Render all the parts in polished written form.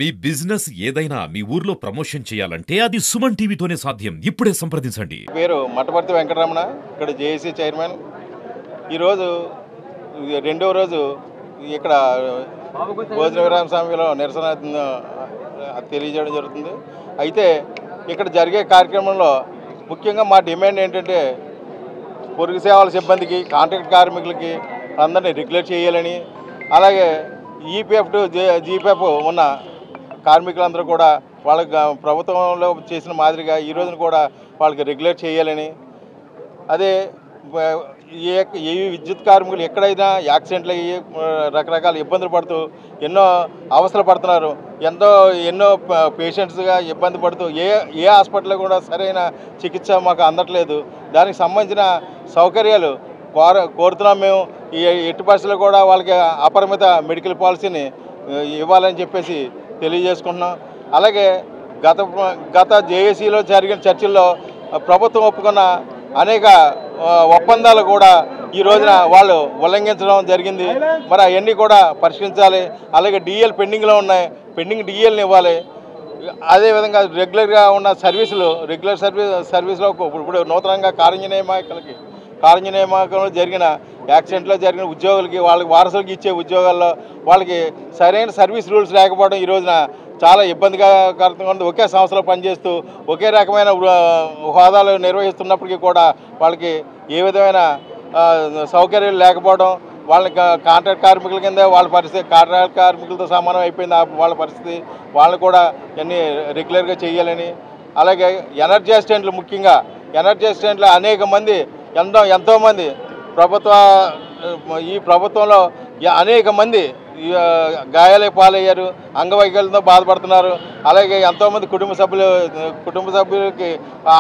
మీ business ఏదైనా మీ ఊర్లో promotion చేయాలంటే అది సుమన్ టీవీతోనే సాధ్యం. ఇప్పుడే సంప్రదించండి. పేరు మట్టపర్తి వెంకటరమణ, ఇక్కడ జేఏసీ చైర్మన్. ఈరోజు రెండవ రోజు ఇక్కడ భోజన విరామ సమయంలో నిరసన తెలియజేయడం జరుగుతుంది. అయితే ఇక్కడ జరిగే కార్యక్రమంలో ముఖ్యంగా మా డిమాండ్ ఏంటంటే పొరుగు సేవల సిబ్బందికి, కాంట్రాక్ట్ కార్మికులకి అందరినీ రెగ్యులేట్ చేయాలని, అలాగే ఈపీఎఫ్ టు జీపీఎఫ్ ఉన్న కార్మికులందరూ కూడా వాళ్ళకి ప్రభుత్వంలో చేసిన మాదిరిగా ఈ రోజున కూడా వాళ్ళకి రెగ్యులేట్ చేయాలని, అదే ఈ విద్యుత్ కార్మికులు ఎక్కడైనా యాక్సిడెంట్లు అయ్యి రకరకాల ఇబ్బందులు పడుతూ ఎన్నో అవస్థలు పడుతున్నారు. ఎన్నో పేషెంట్స్గా ఇబ్బంది పడుతూ ఏ హాస్పిటల్లో కూడా సరైన చికిత్స మాకు అందట్లేదు. దానికి సంబంధించిన సౌకర్యాలు కోరుతున్నాం. మేము ఈ ఎట్టి పరిస్థితుల్లో కూడా వాళ్ళకి అపరిమిత మెడికల్ పాలసీని ఇవ్వాలని చెప్పేసి తెలియజేసుకుంటున్నాం. అలాగే గత జేఏసీలో జరిగిన చర్చల్లో ప్రభుత్వం ఒప్పుకున్న అనేక ఒప్పందాలు కూడా ఈ రోజున వాళ్ళు ఉల్లంఘించడం జరిగింది. మరి అవన్నీ కూడా పరిష్కరించాలి. అలాగే డిఎల్ పెండింగ్లో ఉన్నాయి, పెండింగ్ డిఎల్ని ఇవ్వాలి. అదేవిధంగా రెగ్యులర్గా ఉన్న రెగ్యులర్ సర్వీస్లో ఇప్పుడు నూతనంగా కార్యనియామకంలో జరిగిన యాక్సిడెంట్లో జరిగిన ఉద్యోగులకి, వాళ్ళకి వారసులకి ఇచ్చే ఉద్యోగాల్లో వాళ్ళకి సరైన సర్వీస్ రూల్స్ లేకపోవడం ఈ రోజున చాలా ఇబ్బందికరంగా ఉంది. ఒకే సంస్థలో పనిచేస్తూ ఒకే రకమైన హోదాలు నిర్వహిస్తున్నప్పటికీ కూడా వాళ్ళకి ఏ విధమైన సౌకర్యాలు లేకపోవడం, వాళ్ళకి కాంట్రాక్ట్ కార్మికుల కింద వాళ్ళ పరిస్థితి కాంట్రాక్ట్ కార్మికులతో సమానం అయిపోయింది వాళ్ళ పరిస్థితి. వాళ్ళని కూడా అన్నీ రెగ్యులర్గా చేయాలని, అలాగే ఎనర్జీ అసిస్టెంట్లు, ముఖ్యంగా ఎనర్జీ అసిస్టెంట్లు అనేక మంది ఎంతోమంది ఈ ప్రభుత్వంలో అనేక మంది గాయాలకు పాలయ్యారు, అంగవైకల్యంతో బాధపడుతున్నారు. అలాగే ఎంతోమంది కుటుంబ సభ్యులకి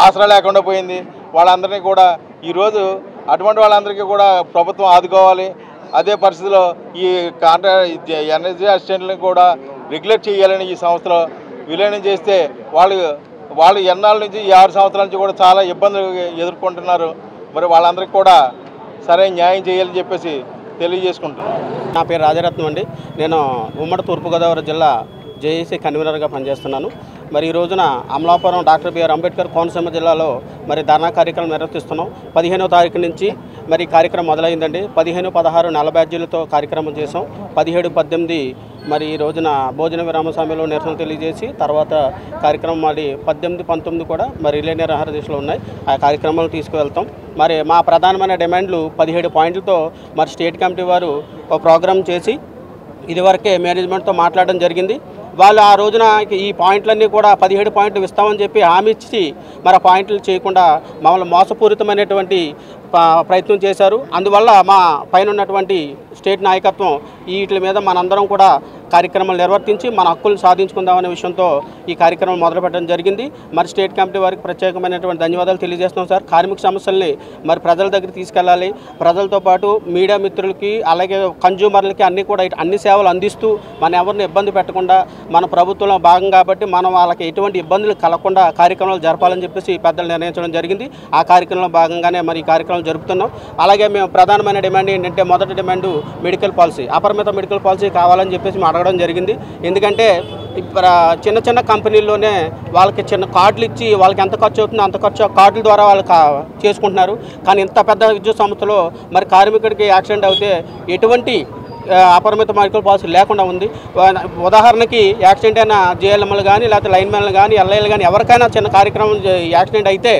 ఆసరా లేకుండా పోయింది. వాళ్ళందరినీ కూడా ఈరోజు అటువంటి వాళ్ళందరికీ కూడా ప్రభుత్వం ఆదుకోవాలి. అదే పరిస్థితిలో ఈ ఎనర్జీ అసిస్టెంట్లను కూడా రెగ్యులేట్ చేయాలని ఈ సంస్థలో విలీనం చేస్తే వాళ్ళు ఎన్నాళ్ళ నుంచి ఈ 6 సంవత్సరాల నుంచి కూడా చాలా ఇబ్బందులు ఎదుర్కొంటున్నారు. మరి వాళ్ళందరికీ కూడా సరైన న్యాయం చేయాలని చెప్పేసి తెలియజేసుకుంటున్నాను. నా పేరు రాజరత్నం అండి. నేను ఉమ్మడి తూర్పుగోదావరి జిల్లా జేఏసీ కన్వీనర్గా పనిచేస్తున్నాను. మరి ఈ రోజున అమలాపురం డాక్టర్ బిఆర్ అంబేద్కర్ కోనసీమ జిల్లాలో మరి ధర్నా కార్యక్రమం నిర్వహిస్తున్నాం. 15వ తారీఖు నుంచి మరి కార్యక్రమం మొదలైందండి. 15, 16 నెల బ్యాడ్జీలతో కార్యక్రమం చేసాం. 17, 18 మరి ఈ రోజున భోజన విరామ సమయంలో నిరసన తెలియజేసి తర్వాత కార్యక్రమం మరి 18, 19 కూడా మరి రిలే నిరాహార దీక్షలు ఉన్నాయి. ఆ కార్యక్రమాలు తీసుకువెళ్తాం. మరి మా ప్రధానమైన డిమాండ్లు 17 పాయింట్లతో మరి స్టేట్ కమిటీ వారు ఒక ప్రోగ్రాం చేసి ఇదివరకే మేనేజ్మెంట్తో మాట్లాడడం జరిగింది. వాళ్ళు ఆ రోజున ఈ పాయింట్లన్నీ కూడా 17 పాయింట్లు ఇస్తామని చెప్పి హామీ ఇచ్చి మరి ఆ పాయింట్లు చేయకుండా మమ్మల్ని మోసపూరితమైనటువంటి ప్రయత్నం చేశారు. అందువల్ల మా పైన ఉన్నటువంటి స్టేట్ నాయకత్వం వీటి మీద మనందరం కూడా కార్యక్రమాలు నిర్వర్తించి మన హక్కులు సాధించుకుందామనే విషయంతో ఈ కార్యక్రమం మొదలుపెట్టడం జరిగింది. మరి స్టేట్ కమిటీ వారికి ప్రత్యేకమైనటువంటి ధన్యవాదాలు తెలియజేస్తున్నాం సార్. కార్మిక సమస్యల్ని మరి ప్రజల దగ్గర తీసుకెళ్ళాలి. ప్రజలతో పాటు మీడియా మిత్రులకి అలాగే కన్జ్యూమర్లకి అన్నీ కూడా అన్ని సేవలు అందిస్తూ మన ఎవరిని ఇబ్బంది పెట్టకుండా మన ప్రభుత్వంలో భాగం కాబట్టి మనం వాళ్ళకి ఎటువంటి ఇబ్బందులు కలగకుండా కార్యక్రమాలు జరపాలని చెప్పేసి పెద్దలు నిర్ణయించడం జరిగింది. ఆ కార్యక్రమంలో భాగంగానే మరి ఈ కార్యక్రమం జరుపుతున్నాం. అలాగే మేము ప్రధానమైన డిమాండ్ ఏంటంటే మొదటి డిమాండ్ మెడికల్ పాలసీ, అపరిమిత మెడికల్ పాలసీ కావాలని చెప్పేసి మేము అడగడం జరిగింది. ఎందుకంటే చిన్న కంపెనీల్లోనే వాళ్ళకి చిన్న కార్డులు ఇచ్చి వాళ్ళకి ఎంత ఖర్చు అవుతుందో అంత ఖర్చు కార్డుల ద్వారా వాళ్ళు చేసుకుంటున్నారు. కానీ ఇంత పెద్ద విద్యుత్ సంస్థలో మరి కార్మికుడికి యాక్సిడెంట్ అయితే ఎటువంటి అపరిమిత మెడికల్ పాలసీ లేకుండా ఉంది. ఉదాహరణకి యాక్సిడెంట్ అయిన జేఎల్ఎంలు కానీ లేకపోతే లైన్మెన్లు కానీ ఎల్ఐలు కానీ ఎవరికైనా చిన్న కార్యక్రమం యాక్సిడెంట్ అయితే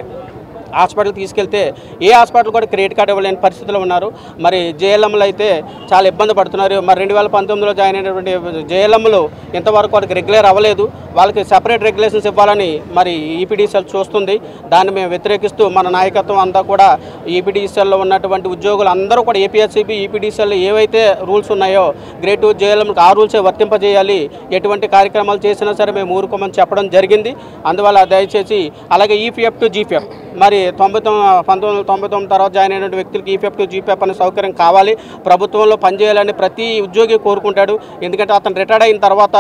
హాస్పిటల్కి తీసుకెళ్తే ఏ హాస్పిటల్ కూడా క్రెడిట్ కార్డు ఇవ్వలేని పరిస్థితిలో ఉన్నారు. మరి జేఎల్ఎంలు అయితే చాలా ఇబ్బంది పడుతున్నారు. మరి 2019లో జాయిన్ అయినటువంటి జేఎల్ఎంలు ఇంతవరకు వాళ్ళకి రెగ్యులర్ అవ్వలేదు. వాళ్ళకి సెపరేట్ రెగ్యులేషన్స్ ఇవ్వాలని మరి ఈపీడీసీఎల్ చూస్తుంది. దాన్ని మేము వ్యతిరేకిస్తూ మన నాయకత్వం అంతా కూడా ఈపీడీసీఎల్లో ఉన్నటువంటి ఉద్యోగులు అందరూ కూడా ఏపీఎస్సీబీ ఈపీడీసీఎల్ ఏవైతే రూల్స్ ఉన్నాయో గ్రేడ్ 2 జేఎల్ఎంకి ఆ రూల్సే వర్తింపజేయాలి. ఎటువంటి కార్యక్రమాలు చేసినా సరే మేము ఊరుకోమని చెప్పడం జరిగింది. అందువల్ల దయచేసి అలాగే ఈపీఎఫ్ టు జీపీఎఫ్ మరి 1999 తర్వాత జాయిన్ అయిన వ్యక్తులకి ఈపీఎఫ్ టు జీపీఎఫ్ అనే సౌకర్యం కావాలి. ప్రభుత్వంలో పనిచేయాలని ప్రతి ఉద్యోగి కోరుకుంటాడు. ఎందుకంటే అతను రిటైర్డ్ అయిన తర్వాత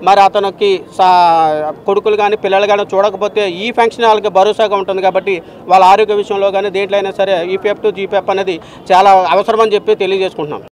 మరి అతనికి కొడుకులు కానీ పిల్లలు కానీ చూడకపోతే ఈ ఫంక్షన్ వాళ్ళకి భరోసాగా ఉంటుంది. కాబట్టి వాళ్ళ ఆరోగ్య విషయంలో కానీ దేంట్లో అయినా సరే ఈపీఎఫ్ టు జీపీఎఫ్ అనేది చాలా అవసరమని చెప్పి తెలియజేసుకుంటున్నాం.